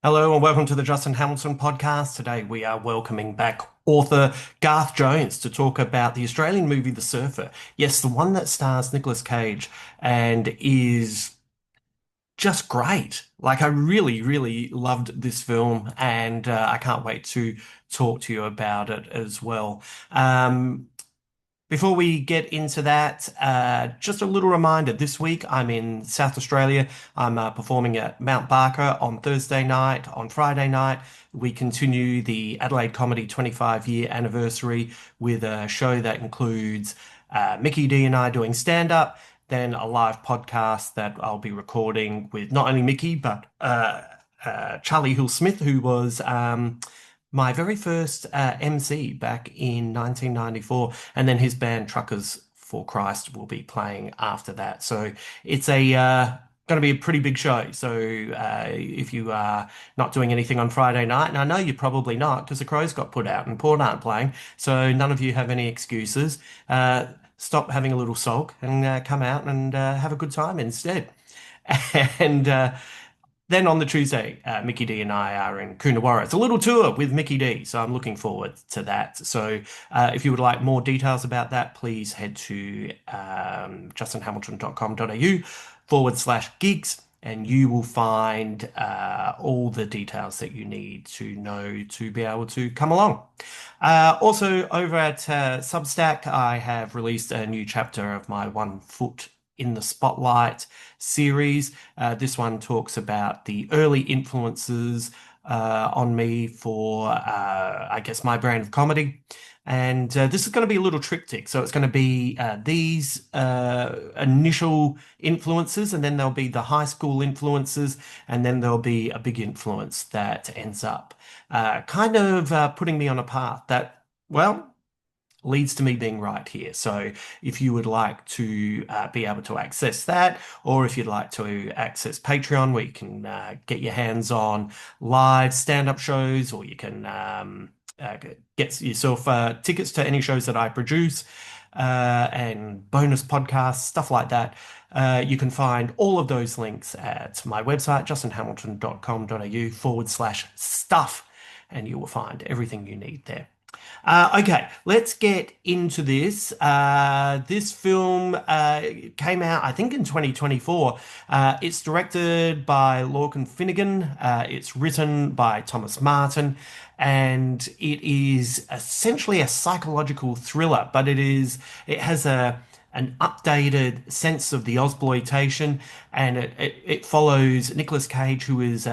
Hello and welcome to the Justin Hamilton podcast. Today we are welcoming back author Garth Jones to talk about the Australian movie The Surfer. Yes, the one that stars Nicolas Cage and is just great. Like, I really, really loved this film, and I can't wait to talk to you about it as well. Um, Before we get into that, just a little reminder. This week I'm in South Australia. I'm performing at Mount Barker on Thursday night. On Friday night, we continue the Adelaide Comedy 25-year anniversary with a show that includes Mickey D and I doing stand-up, then a live podcast that I'll be recording with not only Mickey, but Charlie Hill-Smith, who was my very first MC back in 1994, and then his band Truckers for Christ will be playing after that. So it's a going to be a pretty big show. So if you are not doing anything on Friday night, and I know you're probably not because the Crows got put out and Port aren't playing, so none of you have any excuses. Stop having a little sulk and come out and have a good time instead. And then on the Tuesday, Mickey D and I are in Coonawarra. It's a little tour with Mickey D, so I'm looking forward to that. So if you would like more details about that, please head to justinhamilton.com.au/gigs, and you will find all the details that you need to know to be able to come along. Also, over at Substack, I have released a new chapter of my One Foot in the Spotlight series. This one talks about the early influences on me for, I guess, my brand of comedy. And this is going to be a little triptych. So it's going to be these initial influences, and then there'll be the high school influences, and then there'll be a big influence that ends up kind of putting me on a path that, well, leads to me being right here. So if you would like to be able to access that, or if you'd like to access Patreon, where you can get your hands on live stand-up shows, or you can get yourself tickets to any shows that I produce, and bonus podcasts, stuff like that. You can find all of those links at my website, justinhamilton.com.au/stuff, and you will find everything you need there. Okay, let's get into this. This film came out, I think, in 2024. It's directed by Lorcan Finnegan. It's written by Thomas Martin, and it is essentially a psychological thriller, but it has an updated sense of the Ozploitation, and it follows Nicolas Cage, who is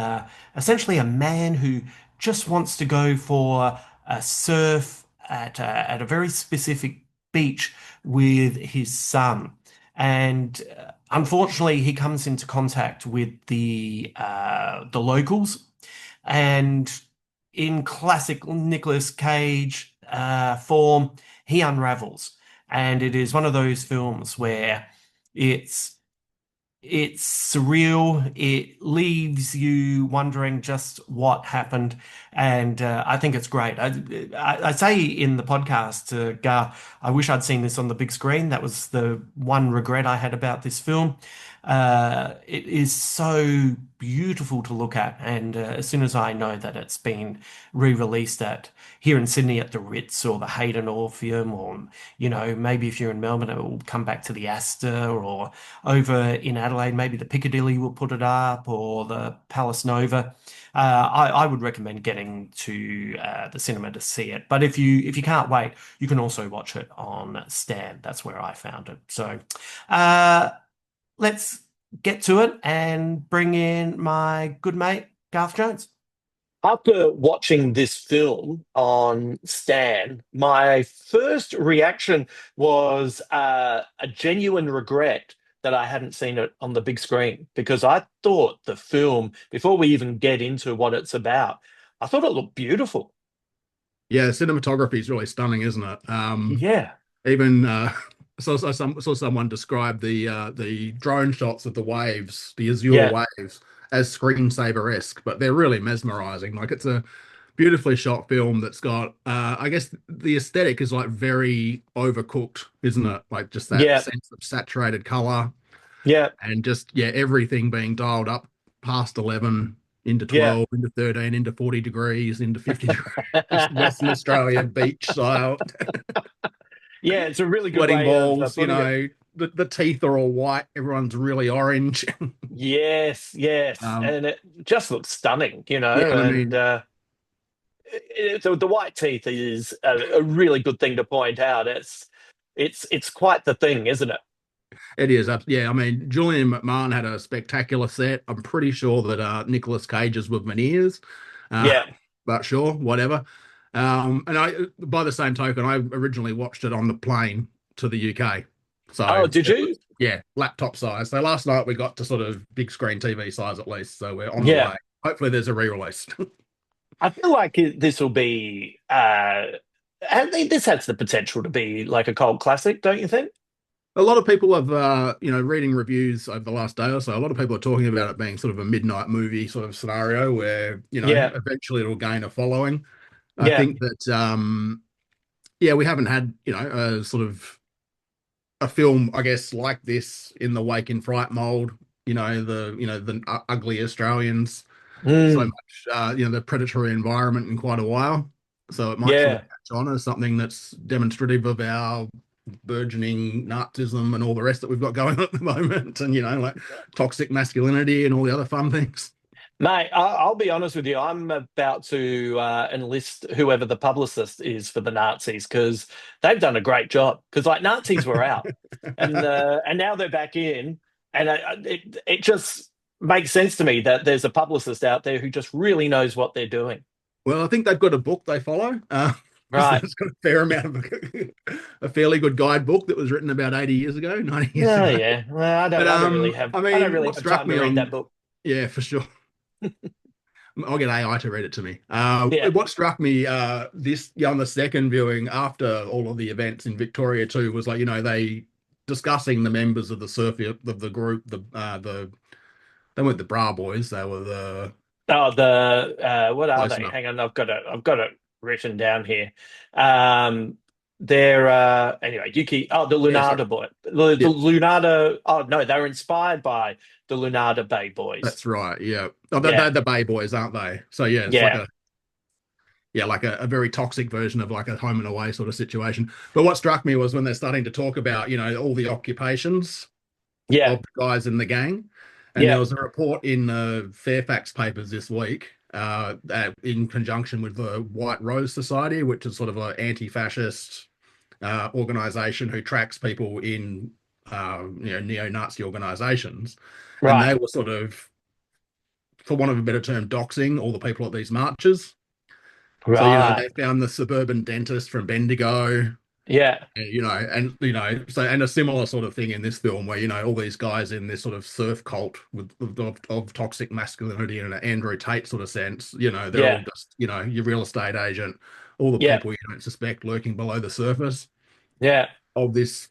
essentially a man who just wants to go for a surf at a very specific beach with his son. And unfortunately, he comes into contact with the locals, and in classic Nicolas Cage form, he unravels. And it is one of those films where it's it's surreal. It leaves you wondering just what happened, and I think it's great. I say in the podcast, Garth, I wish I'd seen this on the big screen. That was the one regret I had about this film. It is so beautiful to look at, and as soon as I know that it's been re-released at here in Sydney at the Ritz or the Hayden Orpheum, or maybe if you're in Melbourne, it will come back to the Astor, or over in Adelaide, maybe the Piccadilly will put it up, or the Palace Nova. I would recommend getting to the cinema to see it. But if you can't wait, you can also watch it on Stan. That's where I found it. So let's get to it and bring in my good mate, Garth Jones. After watching this film on Stan, my first reaction was a genuine regret that I hadn't seen it on the big screen, because I thought the film, before we even get into what it's about, I thought it looked beautiful. Yeah, cinematography is really stunning, isn't it? Yeah. Even saw someone describe the drone shots of the waves, the azure Yeah. waves, as screensaver-esque, but they're really mesmerizing. Like, it's a beautifully shot film that's got I guess the aesthetic is like very overcooked, isn't it? Like, just that Yeah. sense of saturated color Yeah. and just, yeah, everything being dialed up past 11. into Yeah. 12, into 13, into 40 degrees, into 50 degrees, just Western Australia beach style, Yeah, it's a really good sweating way of balls, putting it. the teeth are all white, everyone's really orange. Yes, yes, um, and it just looks stunning, yeah, I and mean, the white teeth is a really good thing to point out. It's quite the thing, isn't it? it is. Yeah, I mean, Julian McMahon had a spectacular set. I'm pretty sure that Nicolas Cage's were veneers, uh, Yeah. but sure, whatever. And by the same token, I originally watched it on the plane to the UK. So Oh, did it you? was, yeah, laptop size. So last night we got to sort of big screen TV size at least. So we're on the Yeah. way. Hopefully there's a re-release. I feel like this will be. I think this has the potential to be like a cult classic, don't you think? A lot of people have, reading reviews over the last day or so, a lot of people are talking about it being sort of a midnight movie sort of scenario where, Yeah. eventually it'll gain a following. I Yeah. think that, yeah, we haven't had, a sort of a film, I guess, like this in the Wake in Fright mold, the ugly Australians, so Mm, much, the predatory environment in quite a while. So it might sort of yeah. catch on as something that's demonstrative of our burgeoning Nazism and all the rest that we've got going on at the moment, and like toxic masculinity and all the other fun things. Mate, I'll be honest with you. I'm about to enlist whoever the publicist is for the Nazis because they've done a great job. Because like Nazis were out, and now they're back in, and it just makes sense to me that there's a publicist out there who just really knows what they're doing. Well, I think they've got a book they follow. Right? It's got a fair amount of a fairly good guidebook that was written about 80 years ago, 90 years Oh ago. yeah. Well, But have I I don't mean, really what have struck time to me read that on, book. yeah, for sure. I'll get AI to read it to me. Yeah. What struck me on the second viewing after all of the events in Victoria too was like they discussing the members of the of the group the they weren't the Bra Boys, they were the Oh, the what are close they? enough. Hang on, I've got it written down here. Um, they're anyway. Yuki. Oh, the Yeah, sorry. Lunada boy. The Yeah, Lunada. Oh no, they were inspired by the Lunada Bay Boys. that's right. Yeah, oh, they're Yeah, the Bay Boys, aren't they? So yeah, it's like yeah, a very toxic version of like a home and away sort of situation. But what struck me was when they're starting to talk about all the occupations yeah, of the guys in the gang. And there yeah. was a report in the Fairfax papers this week, in conjunction with the White Rose Society, which is sort of an anti-fascist organization who tracks people in neo-Nazi organizations. And Right, they were sort of, for want of a better term, doxing all the people at these marches. So, right. they found the suburban dentist from Bendigo, Yeah, so and a similar sort of thing in this film where all these guys in this sort of surf cult of toxic masculinity in an Andrew Tate sort of sense, they're all yeah, just your real estate agent, all the yeah. people you don't suspect lurking below the surface Yeah. of this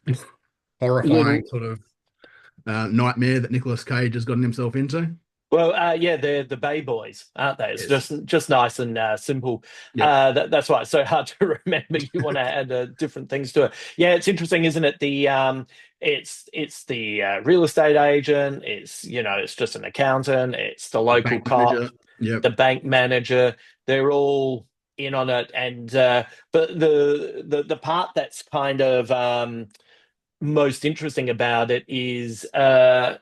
horrifying Little. sort of nightmare that Nicolas Cage has gotten himself into. Well, yeah, they're the Bay Boys, aren't they? It's Yes. just nice and simple. Yep. That's why it's so hard to remember. You want to add different things to it. Yeah, it's interesting, isn't it? It's the real estate agent. It's just an accountant. It's the The local bank cop, manager. Yep. the bank manager. They're all in on it, and but the part that's kind of most interesting about it is the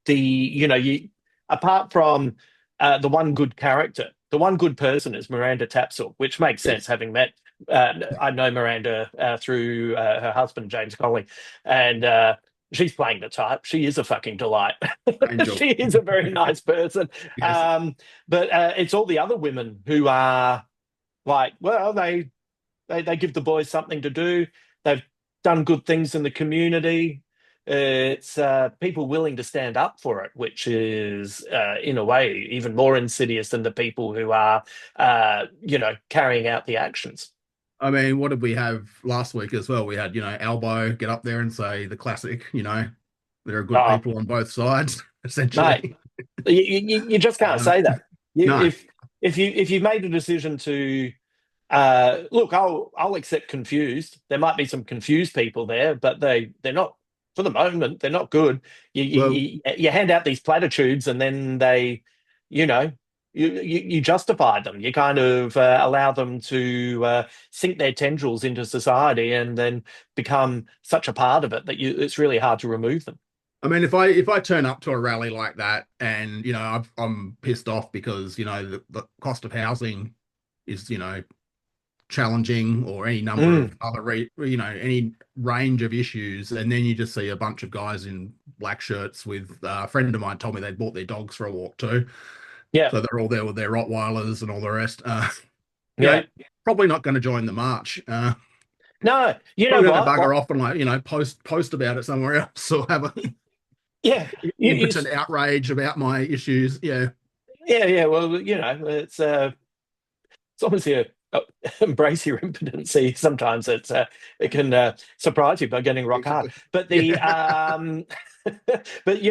you apart from the one good character, the one good person is Miranda Tapsell, which makes sense Yes. having met. I know Miranda through her husband James Colley, and she's playing the type. She is a fucking delight. Angel. She is a very nice person, Yes. but it's all the other women who are like, well, they give the boys something to do. They've done good things in the community. It's people willing to stand up for it, which is, in a way, even more insidious than the people who are, carrying out the actions. I mean, what did we have last week as well? We had, Albo get up there and say the classic, there are good Oh, people on both sides, mate, essentially. you just can't Um, say that. no, If you made a decision to look, I'll accept confused. There might be some confused people there, but they're not for the moment. They're not good. well, You hand out these platitudes, and then they, you know, you justify them. You kind of allow them to sink their tendrils into society and then become such a part of it that it's really hard to remove them. I mean, if I turn up to a rally like that and I'm pissed off because the cost of housing is challenging, or any number of other any range of issues, and then you just see a bunch of guys in black shirts with a friend of mine told me they'd brought their dogs for a walk too. Yeah, So they're all there with their Rottweilers and all the rest. yeah. Probably not going to join the march. No, you know Probably going to what? bugger off and post about it somewhere else, or have a Yeah, impotent outrage about my issues. Yeah, yeah. Well, it's obviously embrace your impotency. Sometimes it can surprise you by getting rock hard. exactly. But but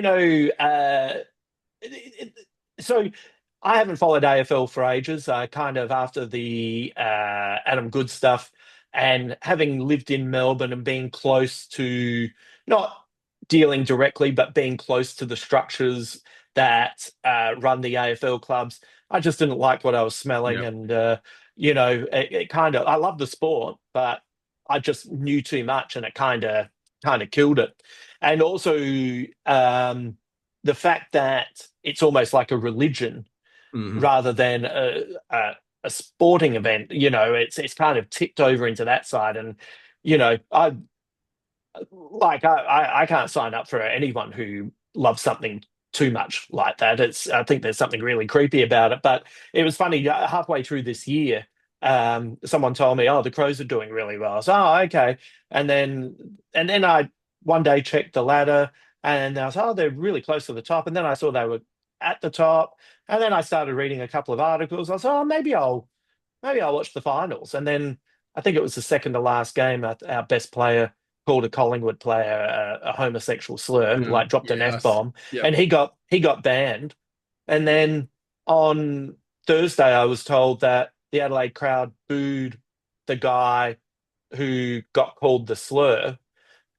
so I haven't followed AFL for ages. Kind of after the Adam Good stuff, and having lived in Melbourne and being close to, not dealing directly, but being close to the structures that run the AFL clubs, I just didn't like what I was smelling, Yep. and it kind of, I love the sport, but I just knew too much, and it kind of killed it. And also the fact that it's almost like a religion Mhm. rather than a sporting event. It's kind of tipped over into that side, and I can't sign up for anyone who loves something too much like that. I think there's something really creepy about it. But it was funny, halfway through this year, someone told me, "Oh, the Crows are doing really well." So, oh, okay. And then I one day checked the ladder, and I was, oh, they're really close to the top. And then I saw they were at the top, and then I started reading a couple of articles. I thought, oh, maybe I'll watch the finals. And then I think it was the second to last game. Our best player called a Collingwood player a homosexual slur, like dropped an F Yes. bomb, Yep. and he got banned. And then on Thursday, I was told that the Adelaide crowd booed the guy who got called the slur,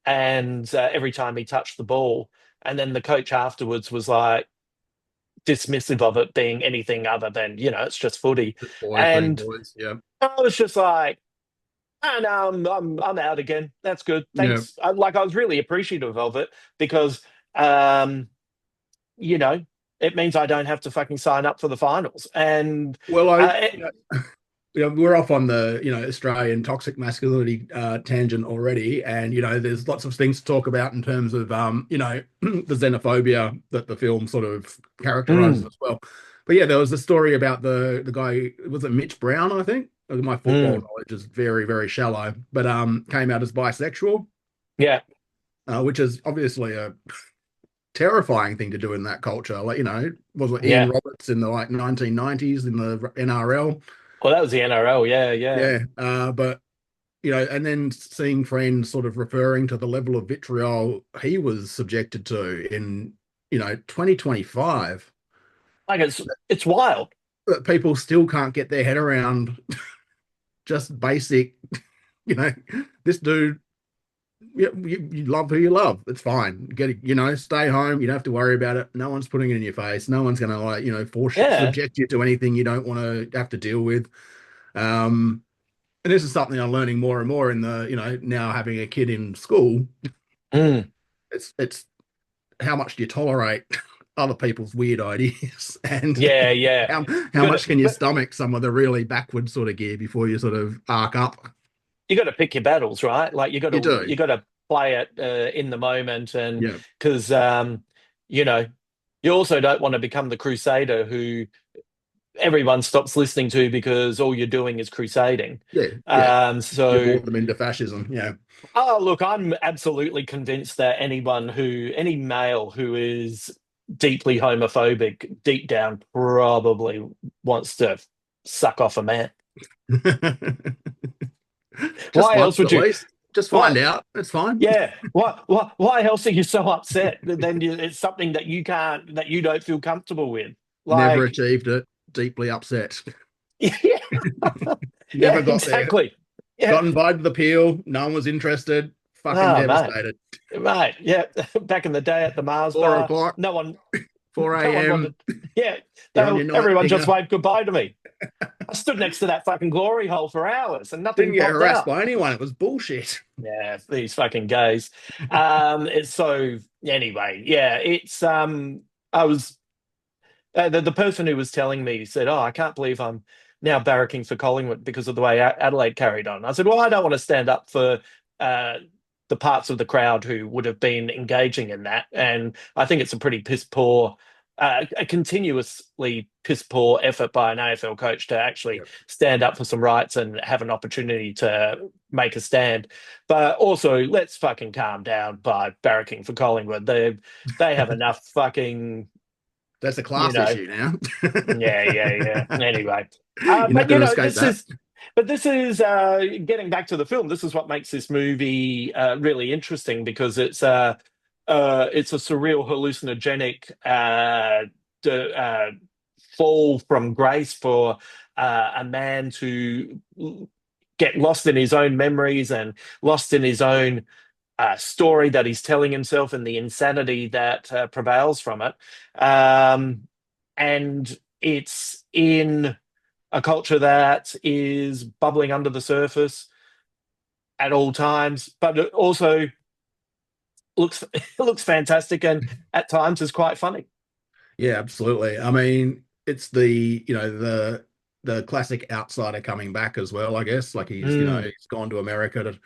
and every time he touched the ball. And then the coach afterwards was like dismissive of it being anything other than, it's just footy. Just boys being And boys. Yeah. I was just like, oh, no, I'm out again. That's good. Yeah. Thanks. I was really appreciative of it because, um, you know, it means I don't have to fucking sign up for the finals. And Well, it, we're off on the Australian toxic masculinity tangent already, and there's lots of things to talk about in terms of the xenophobia that the film sort of characterizes as well. But yeah, there was a story about the guy, was it Mitch Brown, I think? My football knowledge is very, very shallow, but came out as bisexual, yeah, which is obviously a terrifying thing to do in that culture. Like, was it yeah. Ian Roberts in the 1990s in the NRL? Well, that was the NRL. Yeah, yeah. Yeah, but and then seeing friends sort of referring to the level of vitriol he was subjected to in 2025. Like it's wild. That people still can't get their head around just basic, this dude, you love who you love. It's fine. Get it, stay home. You don't have to worry about it. No one's putting it in your face. No one's going to force subject you to anything you don't want to have to deal with. And this is something I'm learning more and more in the, now having a kid in school. It's how much do you tolerate other people's weird ideas, and yeah. how much can you stomach some of the really backward sort of gear before you sort of arc up? You got to pick your battles, right? Like you got to play it in the moment, and because you also don't want to become the crusader who everyone stops listening to because all you're doing is crusading. So you brought them into fascism. Yeah. Oh, look, I'm absolutely convinced that any male who is deeply homophobic, deep down, probably wants to suck off a man. Why else would you? Just find out. It's fine. Yeah. Why else are you so upset? Then it's something that you don't feel comfortable with. Never achieved it. Deeply upset. Yeah. Never got exactly. there. Got invited to the appeal. No one was interested. Fucking devastated. Right. Yeah. Back in the day at the Mars 4 bar, o'clock. no one 4 No one a.m. wanted. Yeah, You're on your night everyone just finger. waved goodbye to me. I stood next to that fucking glory hole for hours and Didn't nothing get popped harassed out. by anyone. It was bullshit. Yeah, these fucking gays. It's so anyway. Yeah, it's I was the person who was telling me said, "Oh, I can't believe I'm now barracking for Collingwood because of the way Adelaide carried on." I said, "Well, I don't want to stand up for uh, the parts of the crowd who would have been engaging in that, and I think it's a pretty piss poor." A continuously piss poor effort by an AFL coach to actually Yep. stand up for some rights and have an opportunity to make a stand. But also, let's fucking calm down by barracking for Collingwood. They have enough fucking, That's a you class know, issue now. yeah. Anyway, You're not but going to escape this that. is, getting back to the film. This is what makes this movie really interesting because it's a surreal, hallucinogenic fall from grace for a man to get lost in his own memories and lost in his own story that he's telling himself and the insanity that prevails from it. And it's in a culture that is bubbling under the surface at all times, but it also looks looks fantastic and at times is quite funny. Yeah, absolutely. I mean, it's the classic outsider coming back as well, I guess. Like Mm, he's gone to America to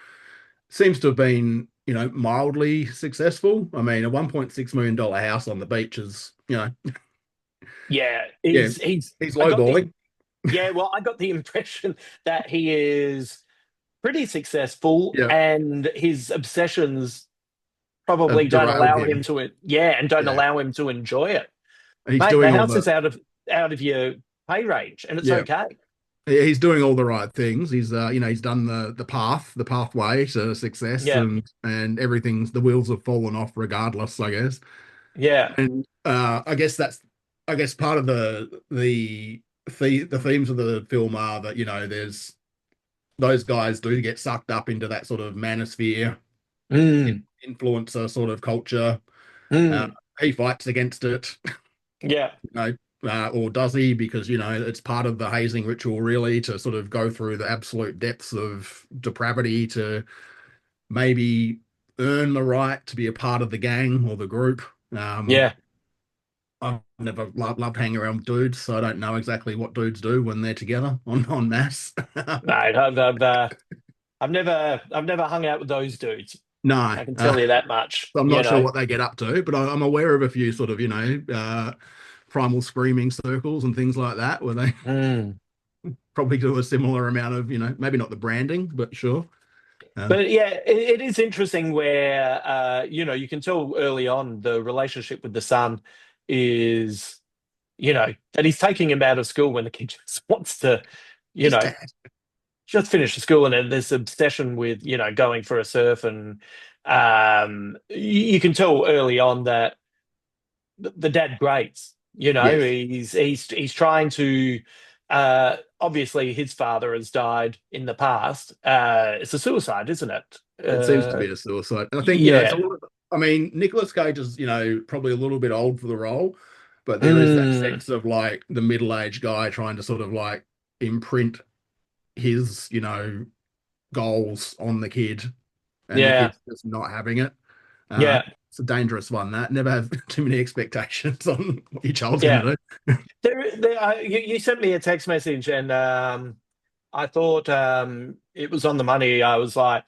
seems to have been, mildly successful. I mean, a $1.6 million house on the beach is, yeah, yeah, he's. he's I got the lowballing. Yeah, well, I got the impression that he is pretty successful, Yeah, and his obsessions probably have don't derailed allow him him. to and don't Yeah, allow him to enjoy it. he's Mate, the doing all house the is out of your pay range, and it's yeah. okay. He's doing all the right things. He's done the pathway to success, Yeah, and everything's the wheels have fallen off regardless, I guess. yeah, And I guess part of the themes of the film are that there's those guys do get sucked up into that sort of manosphere mm, influencer sort of culture. Uh, mm, he fights against it, yeah, you know, or does he? Because it's part of the hazing ritual, really, to sort of go through the absolute depths of depravity to maybe earn the right to be a part of the gang or the group. Um, yeah. I've never loved hanging around with dudes, so I don't know exactly what dudes do when they're together on mass. Mate, I've never hung out with those dudes. No, I can tell you that much. I'm You not sure know. what they get up to, but I'm aware of a few sort of, primal screaming circles and things like that, where they Mm. probably do a similar amount of, maybe not the branding, but sure. Um, But yeah, it is interesting where you can tell early on the relationship with the son is, that he's taking him out of school when the kid just wants to, you His know, dad. just finish the school, and then this obsession with, going for a surf, and you can tell early on that the dad grates. Yes, He's trying to. Obviously, his father has died in the past. It's a suicide, isn't it? it seems to be a suicide. And I think, it's a Yeah. lot of, I mean, Nicolas Cage is, probably a little bit old for the role, but there is that Mm, sense of like the middle-aged guy trying to sort of like imprint his, goals on the kid, and the yeah. kid's just not having it. Yeah. It's a dangerous one. That never have too many expectations on what your child's going Yeah. to do. You sent me a text message, and I thought it was on the money. I was of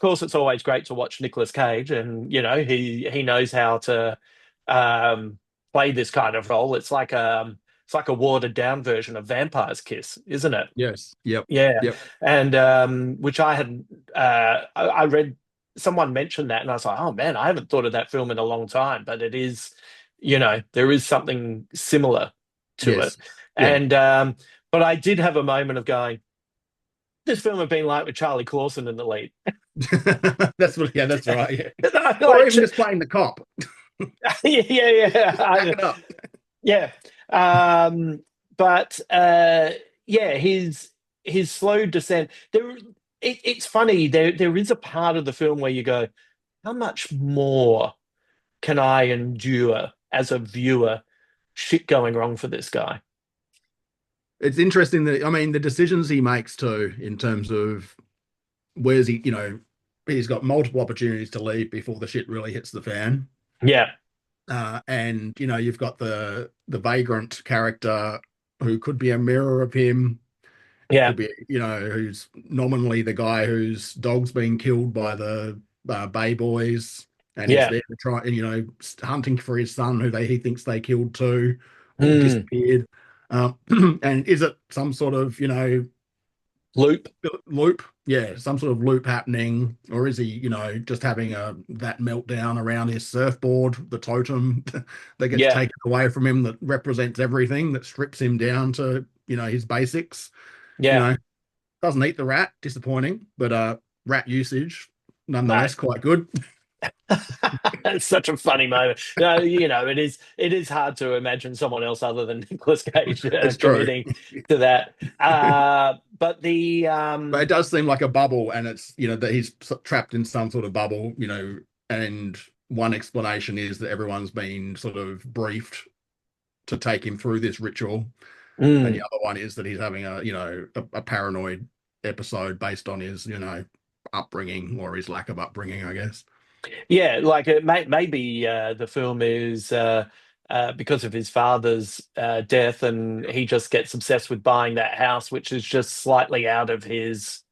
course, it's always great to watch Nicolas Cage, and he knows how to play this kind of role. It's like a watered down version of Vampire's Kiss, isn't it? Yes. Yep. Yeah, Yep. and which I had I read someone mentioned that, and I was like, oh man, I haven't thought of that film in a long time, but it is, there is something similar to it, Yes. Yeah. and but I did have a moment of going, this film had been like with Charlie Clausen in the lead. That's what. Yeah. That's right. Yeah. Or Like, even just playing the cop. yeah, Back it up. yeah. But yeah, his slow descent. It's funny. There is a part of the film where you go, how much more can I endure as a viewer, shit going wrong for this guy. It's interesting that, I mean, the decisions he makes too, in terms of where's he, he's got multiple opportunities to leave before the shit really hits the fan. Yeah, And you've got the vagrant character who could be a mirror of him, yeah, could be, who's nominally the guy whose dog's been killed by the Bay Boys, and he's yeah. there to try, hunting for his son, who he thinks they killed too, or Mm. disappeared. Um, and is it some sort of, Loop. loop? Yeah, some sort of loop happening, or is he, just having that meltdown around his surfboard, the totem that gets Yeah, taken away from him, that represents everything, that strips him down to, his basics. You yeah. know, doesn't eat the rat, disappointing, but rat usage No. nonetheless quite good. It's such a funny moment. No, it is hard to imagine someone else other than Nicolas Cage It's true. committing to that. But the But it does seem like a bubble, and it's, that he's trapped in some sort of bubble, and one explanation is that everyone's been sort of briefed to take him through this ritual. And the mm, other one is that he's having a paranoid episode based on his, upbringing, or his lack of upbringing, I guess. yeah, like maybe the film is because of his father's death, and he just gets obsessed with buying that house, which is just slightly out of his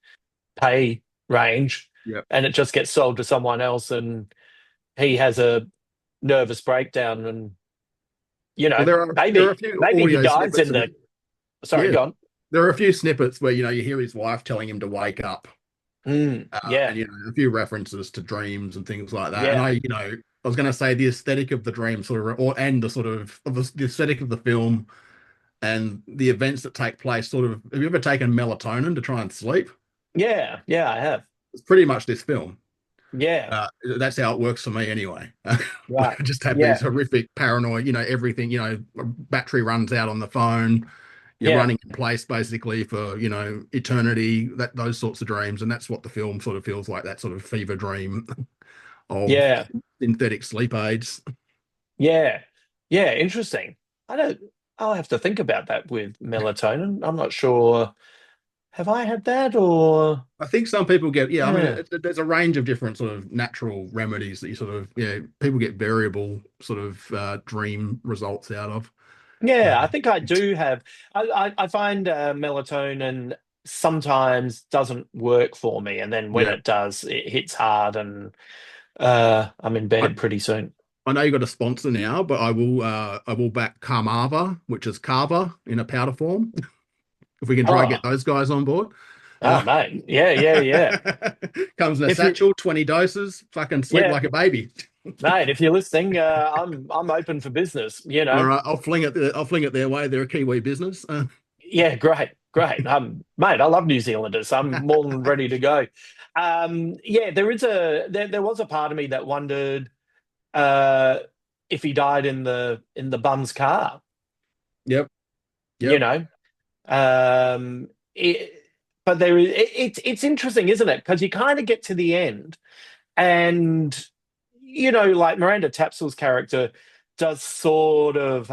pay range, Yep. and it just gets sold to someone else, and he has a nervous breakdown, and Well, there are a maybe few maybe he audio dies snippets in of the. it. Sorry, Yeah, go on. there are a few snippets where you hear his wife telling him to wake up, Yeah, and a few references to dreams and things like that. And yeah, I was going to say the aesthetic of the dream sort of, and the sort of the aesthetic of the film and the events that take place. Sort of, have you ever taken melatonin to try and sleep? yeah, yeah. I have. It's pretty much this film. Yeah, That's how it works for me anyway. Where right. I just have these Yeah, horrific paranoid, everything, battery runs out on the phone. You're yeah, running in place basically for, eternity, those sorts of dreams. And that's what the film sort of feels like, that sort of fever dream of yeah, synthetic sleep aids. yeah, yeah. Interesting. I don't. I'll have to think about that with melatonin. I'm not sure. Have I had that or? I think some people get, yeah, I mean, Yeah. there's a range of different sort of natural remedies that you sort of, people get variable sort of dream results out of. Yeah, I Um, think I do have. I find melatonin sometimes doesn't work for me, and then when yeah. it does, it hits hard, and I'm in I, bed pretty soon. I know you got a sponsor now, but I will back Carmava, which is Carver in a powder form. If we can try and Oh, get those guys on board. oh, Uh, mate. Yeah, yeah, yeah. comes in a If you, satchel, 20 doses, fucking sleep yeah, like a baby. mate. If you're listening, I'm open for business. All right, I'll fling it their way. They're a Kiwi business. Yeah, great, great. Mate, I love New Zealanders. I'm more than ready to go. Yeah, there was a part of me that wondered uh, if he died in the bum's car. Yep, You yep, know, um, it, but it's interesting, isn't it? Because you kind of get to the end, and like Miranda Tapsell's character does sort of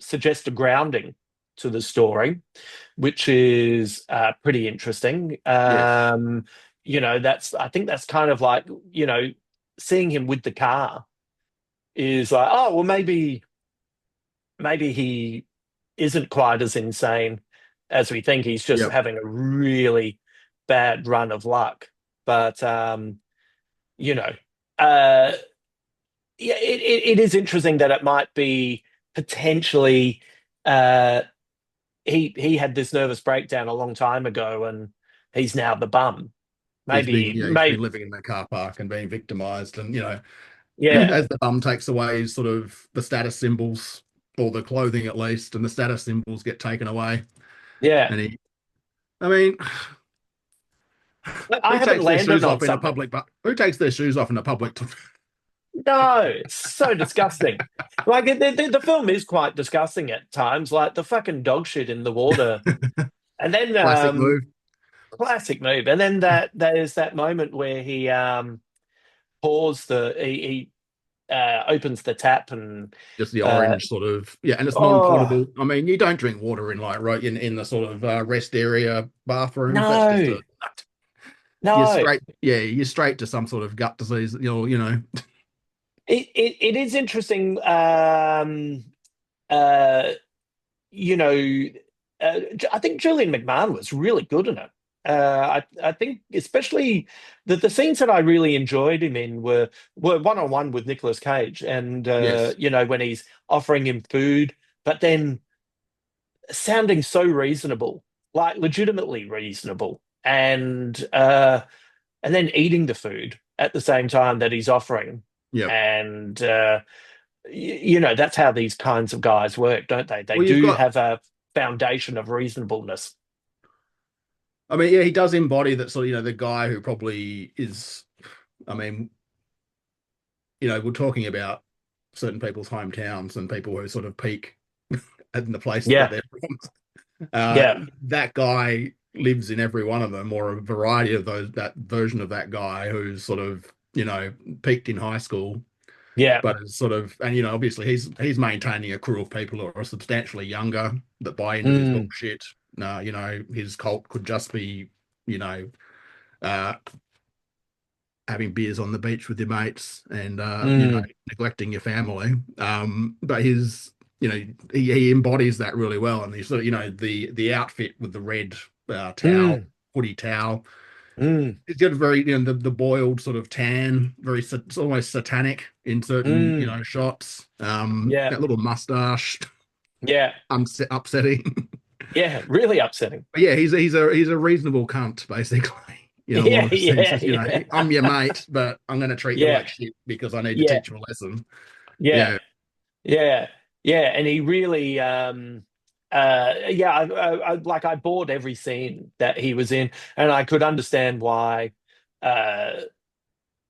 suggest a grounding to the story, which is pretty interesting. yes, I think that's kind of like, seeing him with the car is like, oh, well, maybe he isn't quite as insane as we think. He's just yep. having a really bad run of luck. But you know, uh, yeah, it is interesting that it might be potentially uh, he had this nervous breakdown a long time ago, and he's now the bum. Maybe, He's been maybe, living in that car park and being victimized, and yeah, as the bum takes away sort of the status symbols, or the clothing at least, and the status symbols get taken away, yeah. and I mean, I who haven't takes their landed shoes on off in a something. public? But who takes their shoes off in a public? No, it's so disgusting. Like the film is quite disgusting at times, like the fucking dog shit in the water, and then Classic move. classic move, and then there's that moment where he pours opens the tap and Just the uh, orange sort of, yeah, and it's oh non-potable. I mean, you don't drink water in like right in the sort of rest area bathrooms. That's just no, a you're no. straight, yeah, you're straight to some sort of gut disease. You know, It is interesting. Uh, you know, I think Julian McMahon was really good in it. I think especially the scenes that I really enjoyed him in were one on one with Nicolas Cage, and yes, when he's offering him food, but then sounding so reasonable, like legitimately reasonable, and then eating the food at the same time that he's offering, yeah. and that's how these kinds of guys work, don't they? They Well, you've do got, have a foundation of reasonableness. I mean, yeah, he does embody that sort of, the guy who probably is. I mean, we're talking about certain people's hometowns and people who sort of peak in the places that Yeah, they're from. Uh, yeah, that guy lives in every one of them, or a variety of those, that version of that guy who's sort of, peaked in high school, yeah. but is sort of, and obviously he's maintaining a crew of people who are substantially younger that buy into his Mm, bullshit. His cult could just be, you know, uh, having beers on the beach with your mates and mm, neglecting your family. But his he embodies that really well, and he's sort of the outfit with the red towel, mm, hoodie towel. mm, It's got a very the boiled sort of tan, very it's almost satanic in certain mm. shots. Yeah, That little mustache, yeah, upsetting. yeah. Really upsetting. But yeah, he's a reasonable cunt basically. In a lot Yeah, of yeah, senses, yeah, I'm your mate, but I'm going to treat you yeah, like shit because I need to yeah, teach you a lesson. yeah, Yeah, yeah, yeah. And he really, yeah. I bought every scene that he was in, and I could understand why. Uh,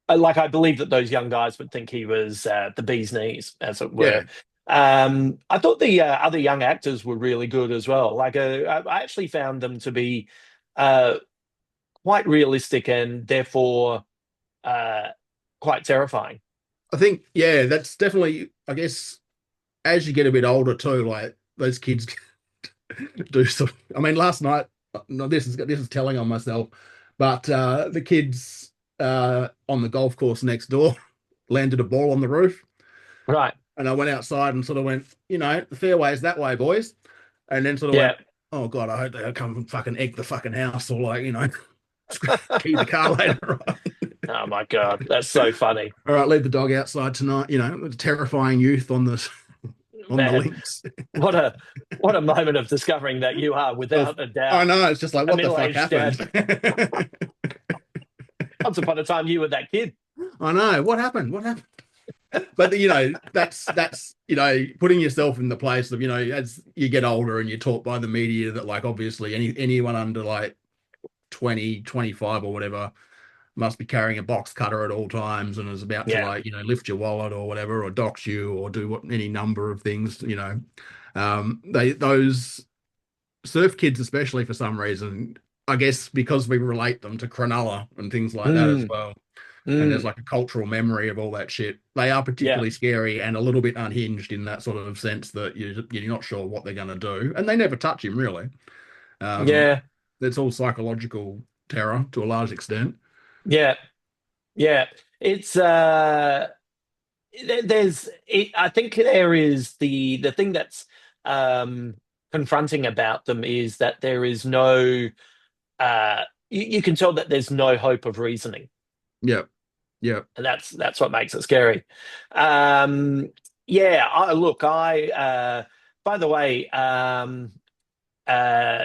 I believe that those young guys would think he was the bee's knees, as it yeah. were. I thought the other young actors were really good as well. I actually found them to be uh, quite realistic and therefore uh, quite terrifying. I think yeah, that's definitely. I guess as you get a bit older too, like those kids do sort. I mean, last night, no, this is telling on myself, but the kids on the golf course next door landed a ball on the roof, Right. and I went outside and sort of went, the fairway's that way, boys, and then sort of Yeah. went, oh God, I hope they come and fucking egg the fucking house or like key the car later on. Oh my God, that's so funny, All right, leave the dog outside tonight. Terrifying youth on the man. links. What a moment of discovering that you are, without a I doubt, know. It's just like, a what the fuck middle-aged happened? dad. Once upon a time, you were that kid. I know. What happened? What happened? But that's putting yourself in the place of as you get older and you're taught by the media that like obviously anyone under like 20, 25 or whatever must be carrying a box cutter at all times and is about to Yeah. like lift your wallet or whatever or dox you or do any number of things. Those surf kids especially for some reason, I guess because we relate them to Cronulla and things like that as Mm, well. And there's mm, like a cultural memory of all that shit. They are yeah. particularly scary and a little bit unhinged in that sort of sense that you're not sure what they're going to do, and they never touch him really. Um, Yeah. it's all psychological terror to a large extent. Yeah. Yeah. It's I think there is the thing that's um confronting about them is that there is no you can tell that there's no hope of reasoning, Yep, yep, and that's what makes it scary. Um yeah, I by the way, uh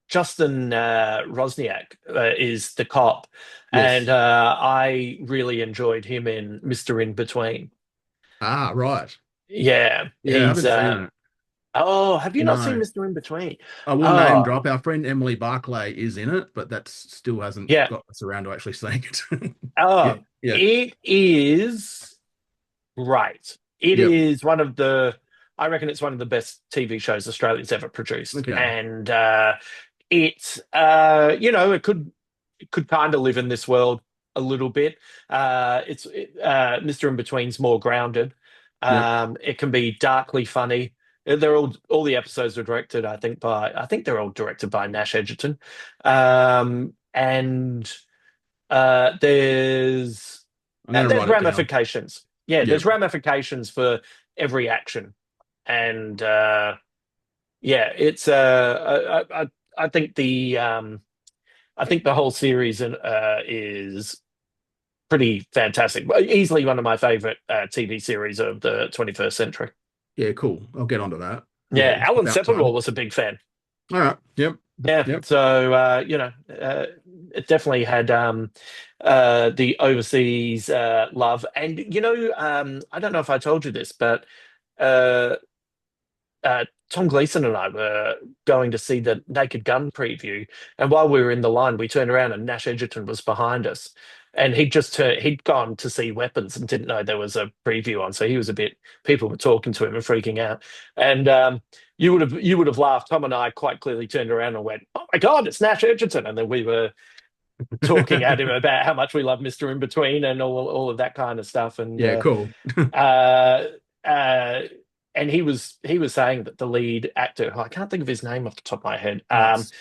Justin Rosniak is the cop, and yes. I really enjoyed him in Mr. In Between. Ah, right. Yeah, Yeah, I he's haven't seen it. oh, have you not seen No, Mr. In Between? I will name Oh, drop. Our friend Emily Barclay is in it, but that still hasn't yeah. got us around to actually seeing it. Yeah, Oh, yeah. it is great. It Yep. is one of the, I reckon it's one of the best TV shows Australia's ever produced. Okay. And it it could kind of live in this world. a little bit. Mr. In Between's more grounded. Yep. It can be darkly funny. They're all the episodes are directed, I think they're all directed by Nash Edgerton. And there's I'm gonna there's write it down. ramifications. Yeah, Yep. there's ramifications for every action, and yeah, it's I think the whole series is pretty fantastic. Easily one of my favorite TV series of the 21st century. Yeah, cool. I'll get onto that. Yeah, Yeah, it's Alan about Sepinwall time. was a big fan. All right. Yep. Yeah, Yep. so it definitely had the overseas love, and I don't know if I told you this, but uh, Tom Gleeson and I were going to see the Naked Gun preview, and while we were in the line, we turned around and Nash Edgerton was behind us, and he'd gone to see Weapons and didn't know there was a preview on, so he was a bit. People were talking to him and freaking out, and you would have laughed. Tom and I quite clearly turned around and went, "Oh my God, it's Nash Edgerton!" And then we were talking at him about how much we love Mister In Between and all of that kind of stuff, and Yeah, cool. uh, uh, and he was saying that the lead actor, I can't think of his name off the top of my head. Nice.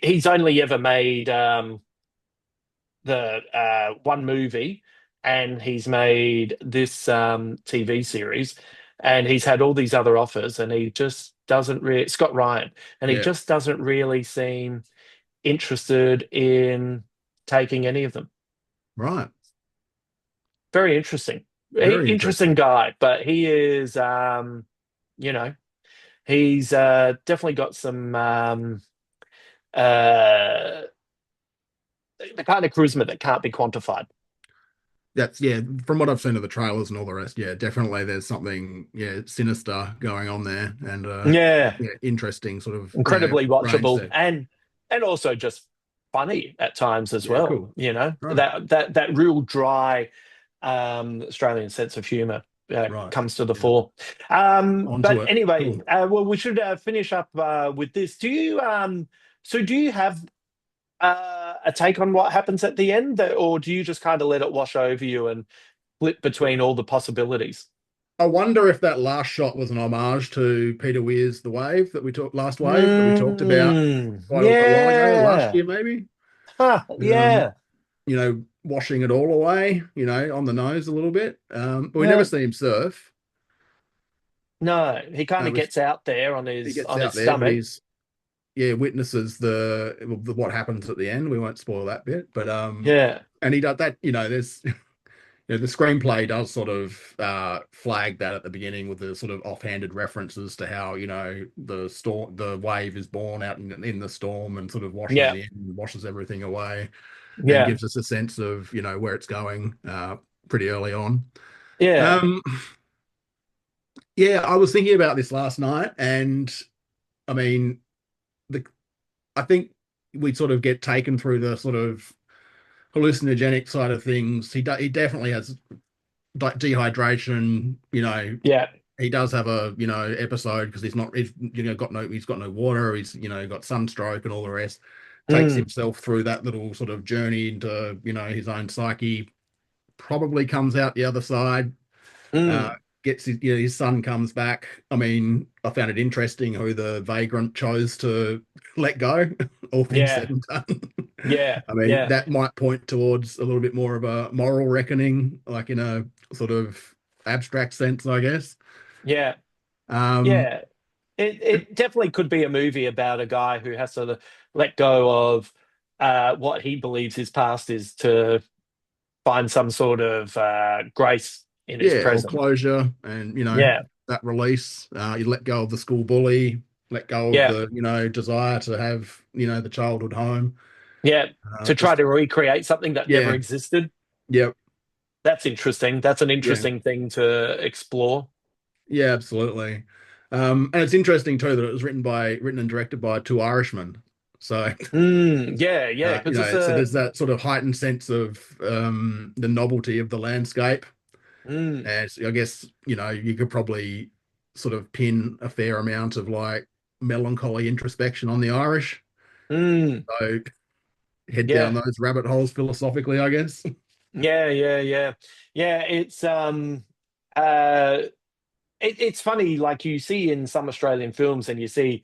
He's only ever made the one movie, and he's made this TV series, and he's had all these other offers, and he just doesn't really Scott Ryan, and he Yeah. just doesn't really seem interested in taking any of them. Right. Very interesting. Very Interesting interesting. guy, but he is, you know, he's definitely got some uh, the kind of charisma that can't be quantified. That's yeah, from what I've seen of the trailers and all the rest, yeah, definitely there's something, yeah, sinister going on there and Yeah, yeah, interesting sort of, incredibly range watchable, there. and also just funny at times as Yeah, well. cool. Right. That real dry Australian sense of humour Right. comes to the Yeah. fore. Onto But it. anyway, Cool. well, we should finish up with this. Do you have a take on what happens at the end, or do you just kind of let it wash over you and flip between all the possibilities? I wonder if that last shot was an homage to Peter Weir's The Wave that we talked last wave that we talked about quite a while ago, last Yeah. year maybe. Huh, Um, yeah. washing it all away, on the nose a little bit. But we never Well, see him surf. no, he kind of We gets out there He gets on his out there, but stomach. he's witnesses the what happens at the end. We won't spoil that bit, but Yeah. and he does that. There's the screenplay does sort of flag that at the beginning with the sort of offhanded references to how the wave is born out in the storm and sort of washes Yeah. in, washes everything away, and Yeah. gives us a sense of where it's going pretty early on. Yeah. Um, yeah, I was thinking about this last night, and I mean, the I think we sort of get taken through the sort of hallucinogenic side of things. He definitely has dehydration. Yeah. He does have a episode because he's got no water. He's got sunstroke and all the rest. Takes Mm, himself through that little sort of journey into his own psyche. Probably comes out the other side. Uh, mm. Gets his son comes back. I mean, I found it interesting who the vagrant chose to let go. All things said Yeah. and done. Yeah. I mean, Yeah. that might point towards a little bit more of a moral reckoning, like in a sort of abstract sense, I guess. Yeah. Um, Yeah. It definitely could be a movie about a guy who has to let go of what he believes his past is to find some sort of grace in his yeah, or present. closure, and Yeah. that release. You let go of the school bully, let go of Yeah. the desire to have the childhood home. Yeah. To try Just to recreate something that never yeah, existed. yep, That's interesting. That's an yeah. interesting thing to explore. Yeah, absolutely. And it's interesting too that it was written and directed by two Irishmen. So, Yeah, yeah, because it's so a there's that sort of heightened sense of the novelty of the landscape. mm, And I guess, you could probably sort of pin a fair amount of like melancholy introspection on the Irish. mm, So head down yeah, those rabbit holes philosophically, I guess. Yeah, yeah, yeah, yeah. Uh, it's funny, like you see in some Australian films, and you see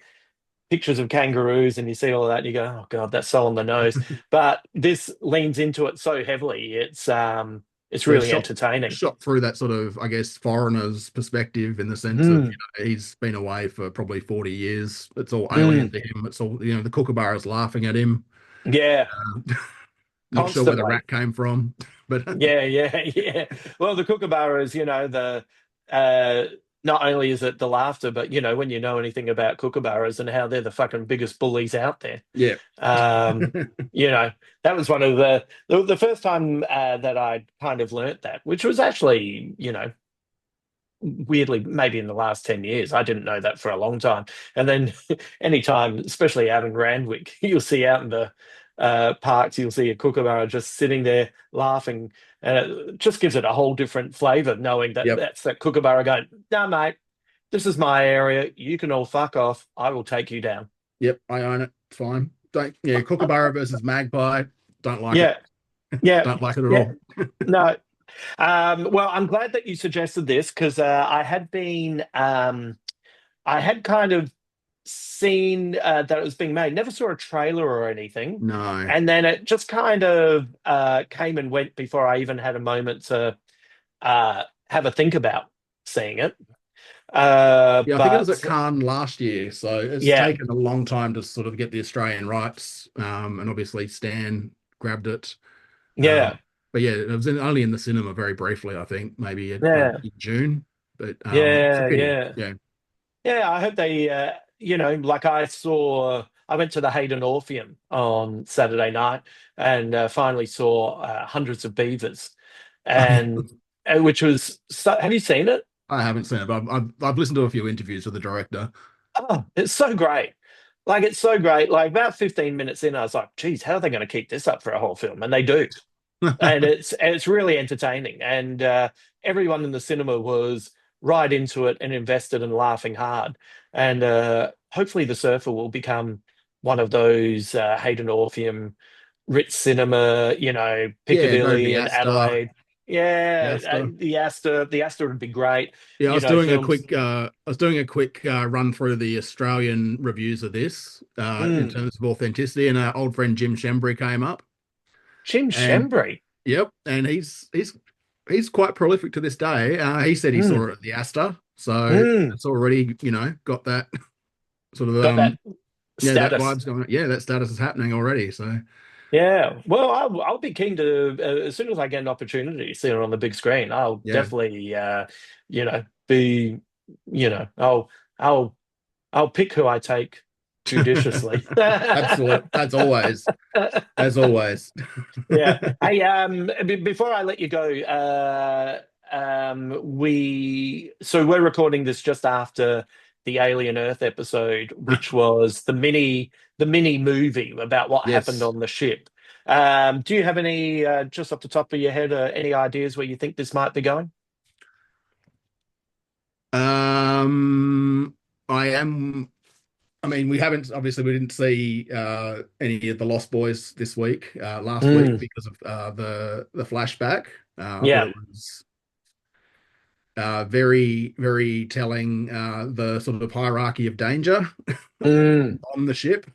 pictures of kangaroos, and you see all that, and you go, "Oh God, that's so on the nose." But this leans into it so heavily. It's But it's really entertaining. shot through that sort of, I guess, foreigner's perspective in the sense of, Mm, he's been away for probably 40 years. It's all alien mm, to him. It's all, the kookaburra's laughing at him. yeah, Not sure where the constantly. rat came from, but Yeah, yeah, yeah. Well, the kookaburras, the uh not only is it the laughter, but when you know anything about kookaburras and how they're the fucking biggest bullies out there. yeah. Um, you know, that was one of the first time that I kind of learnt that, which was actually, weirdly, maybe in the last 10 years. I didn't know that for a long time. And then anytime, especially out in Randwick, you'll see out in the parks, you'll see a kookaburra just sitting there laughing. And it just gives it a whole different flavour, knowing that Yep. that's that kookaburra going, no, mate, this is my area. You can all fuck off. I will take you down. Yep. I own it. It's fine. Don't, yeah. Kookaburra versus magpie. Don't like it. Yeah, yeah, Don't like it at yeah. all. No. Well, I'm glad that you suggested this because I had kind of seen that it was being made. Never saw a trailer or anything, No. and then it just kind of came and went before I even had a moment to have a think about seeing it. Yeah, I think it was at But Cannes last year, so it's yeah, taken a long time to sort of get the Australian rights, and obviously Stan grabbed it. Um, yeah, but yeah, it was only in the cinema very briefly, I think, maybe yeah, in June. But it's a yeah, pity. yeah. Yeah. Yeah, I hope they, like I went to the Hayden Orpheum on Saturday night and finally saw hundreds of beavers, Oh, yeah. and which was, have you seen it? I haven't seen it, but I've listened to a few interviews with the director. Oh, it's so great. Like, it's so great. Like, about 15 minutes in, I was like, geez, how are they going to keep this up for a whole film? And they do. And it's really entertaining. And everyone in the cinema was right into it and invested and laughing hard. And hopefully, The Surfer will become one of those Hayden Orpheum, Ritz Cinema, Yeah, go to Piccadilly the and Astor. Adelaide. The Yeah, Astor. The Astor would be great. Yeah, Films. I was doing a quick run through the Australian reviews of this in Mm. terms of authenticity, and our old friend Jim Shembry came up, Jim and Shembry. yep, and he's quite prolific to this day. He said he saw Mm. it at the Astor, so Mm. it's already got that sort of Got that yeah, that status. vibe's going. Yeah, that status is happening already. So Yeah, well, I'll be keen to as soon as I get an opportunity to see it on the big screen. I'll yeah, definitely, be, I'll I'll I'll pick who I take judiciously. absolute as always. Yeah. Hey, before I let you go, we're recording this just after the Alien Earth episode, which was the mini movie about what happened Yes. on the ship. Do you have any, just off the top of your head, any ideas where you think this might be going? Um, I am. I mean, we didn't see any of the Lost Boys this week, last week Mm, because of the flashback. I thought yeah. it was very, very telling, the sort of hierarchy of danger Mm, on the ship,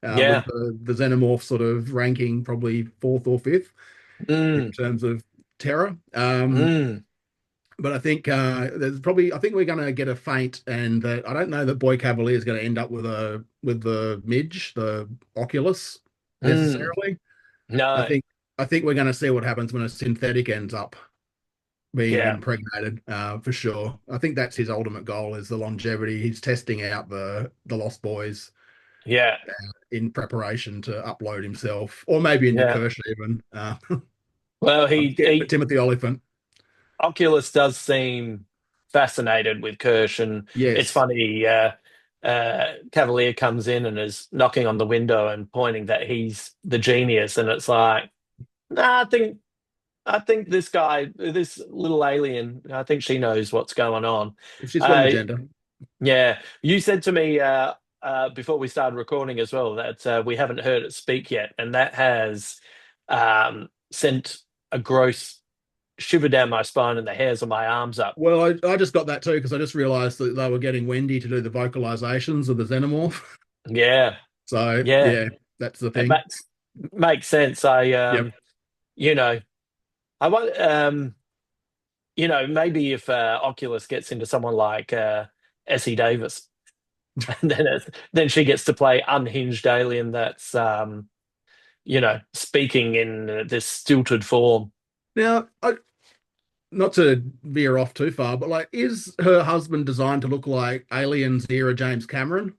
with yeah. the xenomorph sort of ranking probably fourth or fifth in Mm, terms of terror. mm, But I think we're going to get a feint, and that I don't know that Boy Cavalier is going to end up with the Midge, the Oculus, mm. necessarily. I No. think I think we're going to see what happens when a synthetic ends up being Yeah. impregnated, for sure. I think that's his ultimate goal, is the longevity. He's testing out the Lost Boys Yeah. in preparation to upload himself, or maybe into Yeah. Kirsch even. Well, I'm scared for Timothy Oliphant. Oculus does seem fascinated with Kirsch, and it's Yes. funny. Cavalier comes in and is knocking on the window and pointing that he's the genius, and it's like, nah, I think this guy, this little alien, I think she knows what's going on. If she's got an Uh, agenda. yeah, you said to me before we started recording as well that we haven't heard it speak yet, and that has sent a gross shiver down my spine and the hairs on my arms up. Well, I just got that too because I just realized that they were getting Wendy to do the vocalizations of the xenomorph. Yeah, So yeah, yeah, that's the it thing. makes sense. Yep. You know, I want, maybe if Oculus gets into someone like Essie Davis, and then she gets to play unhinged alien that's speaking in this stilted form. Now, not to veer off too far, but like, is her husband designed to look like Aliens era James Cameron?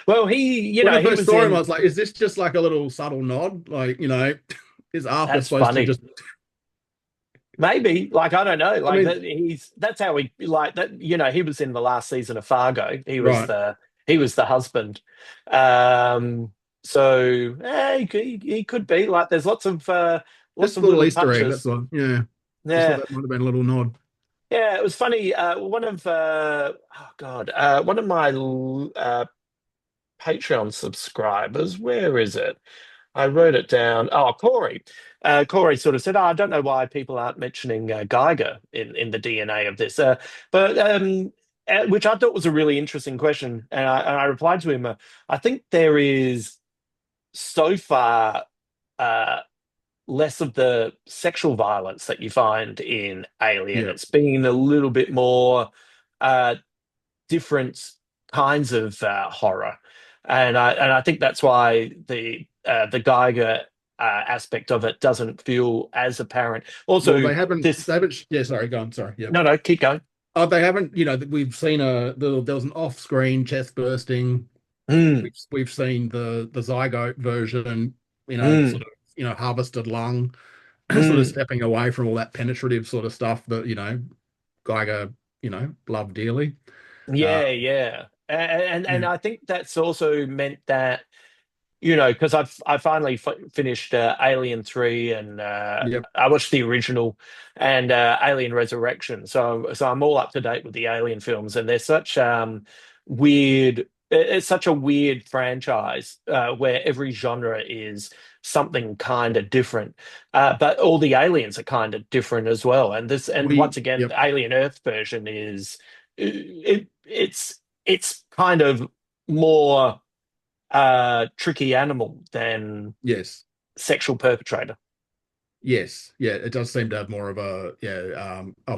Well, he, When I he first was saw him, I in. was like, is this just like a little subtle nod? Like, is Arthur That's supposed to funny. just, Maybe, like, I don't know, I like mean, that's how he, like that. He was in the last season of Fargo. right. He was the husband. So he could be like. There's lots Just a of little little Easter egg, that's touches. all. Yeah. Just thought Yeah, that might have been a little nod. yeah. It was funny. One of my Patreon subscribers. Where is it? I wrote it down. Oh, Corey. Corey sort of said, I don't know why people aren't mentioning Geiger in the DNA of this. Which I thought was a really interesting question. And I replied to him, I think there is so far uh, less of the sexual violence that you find in Alien. Yeah. It's been a little bit more uh, different kinds of horror, and I think that's why the Geiger aspect of it doesn't feel as apparent. Well, Also, this yeah, sorry, go on. Sorry. Yeah. no, keep going. Oh, they haven't, we've seen there was an off-screen chest bursting. Mm, We've seen the zygote version, sort mm, of, harvested lung, sort of mm. stepping away from all that penetrative sort of stuff that, Geiger, loved dearly. Uh, Yeah, yeah, and yeah. I think that's also meant that because I finally finished Alien 3 and Yep. I watched the original and Alien Resurrection. So I'm all up to date with the Alien films, and they're such weird. It's such a weird franchise where every genre is something kind of different, but all the aliens are kind of different as well. And once again, Yep. the Alien Earth version is it's kind of more tricky animal than Yes. sexual perpetrator. Yes. Yeah. It does seem to have more of a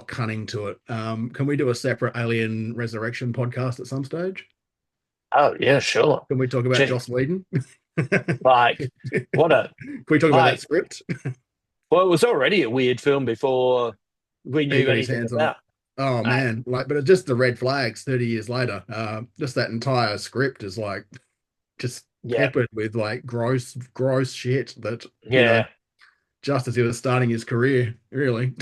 cunning to it. Can we do a separate Alien Resurrection podcast at some stage? Oh yeah, sure. Can we talk about Gee, Joss Whedon? like what a Can we talk about that like. script? Well, it was already a weird film before we He knew got his anything hands on it. about. Oh Uh, man, like, but it's just the red flags 30 years later. Just that entire script is like just yeah, peppered with like gross shit that, yeah. just as he was starting his career, really.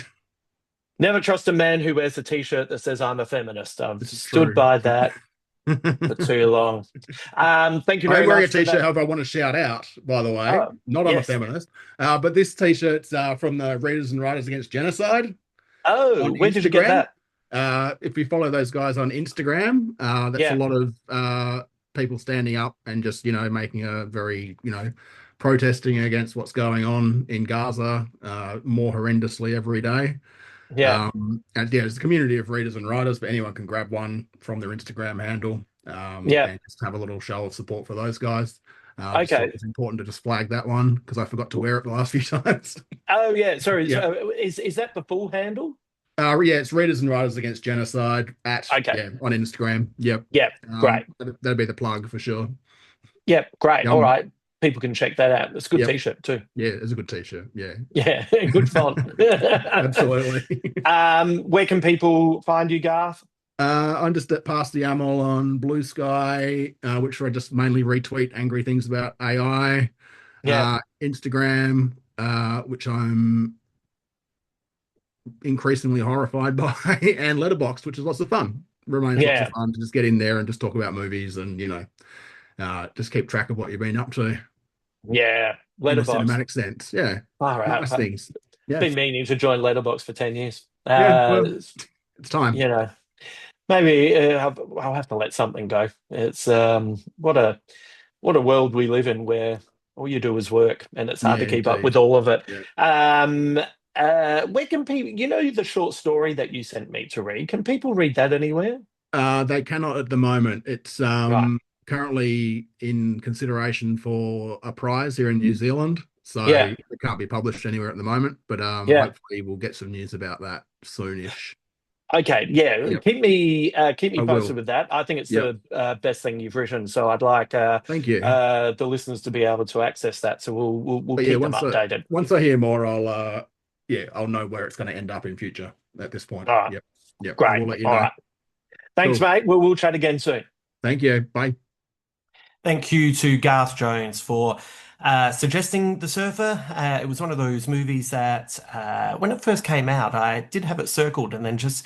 Never trust a man who wears a t-shirt that says "I'm a feminist." I've This is stood true. by that for too long. Thank you I'm very wearing a much for t-shirt, that. however, I want to shout out, by the way. Oh Not I'm a yes. feminist. But this t-shirt's from the Readers and Writers Against Genocide Oh, on where did you get Instagram. that? If you follow those guys on Instagram, that's a Yeah, lot of people standing up and just, making a very, protesting against what's going on in Gaza more horrendously every day. yeah, And yeah, it's a community of readers and writers, but anyone can grab one from their Instagram handle yeah. and just have a little show of support for those guys. Just thought it Okay. was important to just flag that one because I forgot to wear it the last few times. Oh yeah. Sorry. Yeah. So is that the full handle? Yeah, it's Readers and Writers Against Genocide Okay. on Instagram. Yep. Yeah. Great. That'd be the plug for sure. Yeah. Great. All Um, right. People can check that out. It's a good yep. t-shirt too. Yeah, it's a good t-shirt. Yeah, Yeah. Good font. absolutely. Where can people find you, Garth? I'm just at Past the Amol on Blue Sky, which I just mainly retweet angry things about AI. Yeah. Instagram, which I'm increasingly horrified by, and Letterboxd, which is lots of fun. Remains lots of Yeah. fun to just get in there and just talk about movies and just keep track of what you've been up to Yeah. in a Letterbox. cinematic sense. Yeah, All right. nice things. Yeah, Been meaning to join Letterbox for 10 years. yeah. Well, it's time. You know, maybe I'll have to let something go. It's what a world we live in where All you do is work, and it's hard Yeah, to keep up with indeed. all of it. Yeah. Um, where can people, the short story that you sent me to read, can people read that anywhere? They cannot at the moment. It's Right. currently in consideration for a prize here in New Zealand, so Yeah. it can't be published anywhere at the moment. But Yeah. hopefully we'll get some news about that soonish. Okay. Yeah. Yep, Keep me I posted will. with that. I think it's Yep. the best thing you've written, so I'd like Thank you. the listeners to be able to access that. So we'll But yeah, keep them updated. once I hear more, I'll know where it's going to end up in future at this point. All right. Yep. Yep. I Great. will let you All know. right. Thanks, Cool. mate. We'll chat again soon. Thank you. Bye. Thank you to Garth Jones for suggesting The Surfer. It was one of those movies that when it first came out, I did have it circled and then just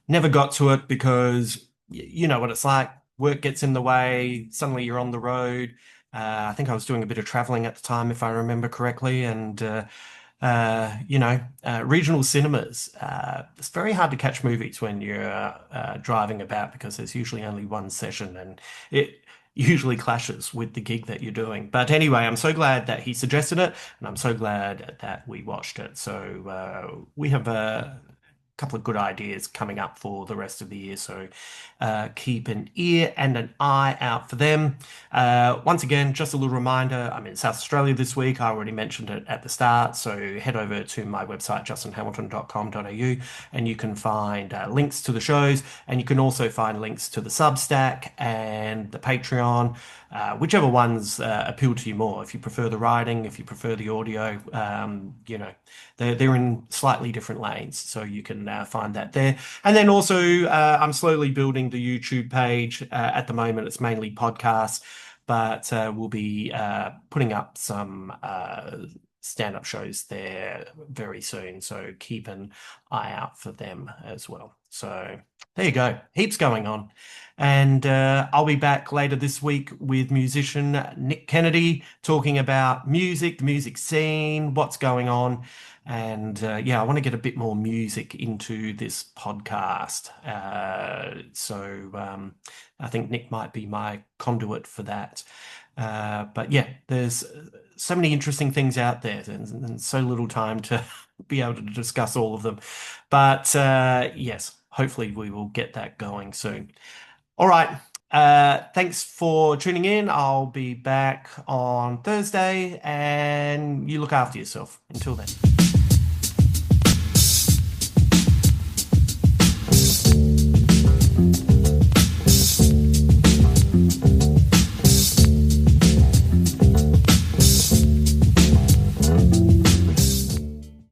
never got to it because you know what it's like. Work gets in the way. Suddenly you're on the road. I think I was doing a bit of traveling at the time, if I remember correctly, and regional cinemas. It's very hard to catch movies when you're driving about because there's usually only one session and it usually clashes with the gig that you're doing. But anyway, I'm so glad that he suggested it and I'm so glad that we watched it. So we have a couple of good ideas coming up for the rest of the year. So keep an ear and an eye out for them. Once again, just a little reminder, I'm in South Australia this week. I already mentioned it at the start. So head over to my website, justinhamilton.com.au, and you can find links to the shows. And you can also find links to the Substack and the Patreon, whichever ones appeal to you more. If you prefer the writing, if you prefer the audio, they're in slightly different lanes. So you can find that there. And then also, I'm slowly building the YouTube page. At the moment, it's mainly podcasts, but we'll be putting up some stand-up shows there very soon. So keep an eye out for them as well. So there you go. Heaps going on. And I'll be back later this week with musician Nick Kennedy talking about music, the music scene, what's going on. And I want to get a bit more music into this podcast. I think Nick might be my conduit for that. But yeah, there's so many interesting things out there and so little time to be able to discuss all of them. But yes, hopefully we will get that going soon. All right. Thanks for tuning in. I'll be back on Thursday and you look after yourself. Until then.